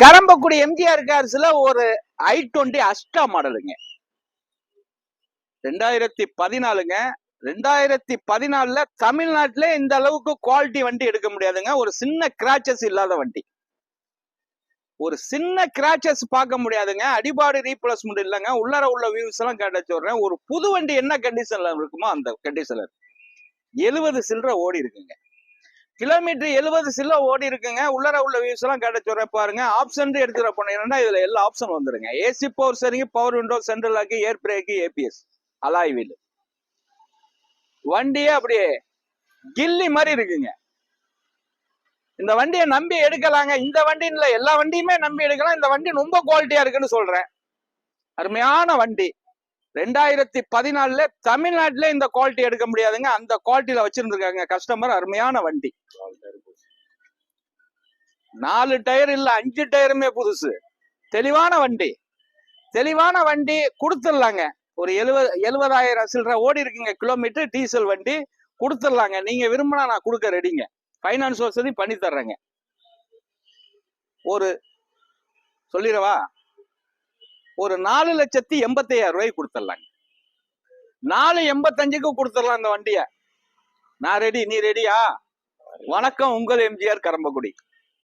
கரம்பக்குடி எம்ஜிஆர் கார்ஸ்ல ஒரு i20 அஸ்டா மாடலுங்க, 2014ங்க. 2014ல தமிழ்நாட்டிலே இந்த அளவுக்கு குவாலிட்டி வண்டி எடுக்க முடியாதுங்க. ஒரு சின்ன கிராச்சஸ் இல்லாத வண்டி, ஒரு சின்ன கிராச்சஸ் பார்க்க முடியாதுங்க. அடிபாடு ரீப்ளேஸ்மெண்ட் இல்லைங்க. உள்ளர உள்ள வியூஸ் எல்லாம் கேட்ட சொல்றேன். ஒரு புது வண்டி என்ன கண்டிஷன்ல இருக்குமோ அந்த கண்டிஷன்ல 70 சில்லற ஓடி இருக்குங்க. கிலோமீட்டர் 70 சில்லற ஓடி இருக்குங்க. உள்ளர உள்ள வியூஸ் எல்லாம் கேட்ட சொல்றேன் பாருங்க. ஆப்ஷன் எடுத்துற போனீங்கன்னா இதுல எல்லா ஆப்ஷன் வந்துருங்க. AC power steering, power window, central lock, air brake, ABS, alloy wheel. வண்டியே அப்படியே கில்லி மாதிரி இருக்குங்க. இந்த வண்டியை நம்பி எடுக்கலாங்க. இந்த வண்டியில எல்லா வண்டியுமே நம்பி எடுக்கலாம். இந்த வண்டி ரொம்ப குவாலிட்டியா இருக்குன்னு சொல்றேன். அருமையான வண்டி. 2014ல தமிழ்நாட்டிலே இந்த குவாலிட்டி எடுக்க முடியாதுங்க. அந்த குவாலிட்டியில வச்சிருந்திருக்காங்க கஸ்டமர். அருமையான வண்டி. 4 டயர் இல்ல 5 டயருமே புதுசு. தெளிவான வண்டி, தெளிவான வண்டி கொடுத்துடலாங்க. ஒரு 70,000 சில்லற ஓடி இருக்குங்க கிலோமீட்டர். டீசல் வண்டி கொடுத்துடலாங்க. நீங்க விரும்பினா நான் கொடுக்க ரெடிங்க. பைனான்ஸ் வசதி பண்ணி தர்றேங்க. ஒரு சொல்லிடவா, ஒரு 4,85,000 ரூபாய்க்கு கொடுத்துடலாங்க. 4,85,000க்கு கொடுத்துடலாம் இந்த வண்டிய. நான் ரெடி, நீ ரெடியா? வணக்கம், உங்கள் எம்ஜிஆர் கரம்பக்குடி.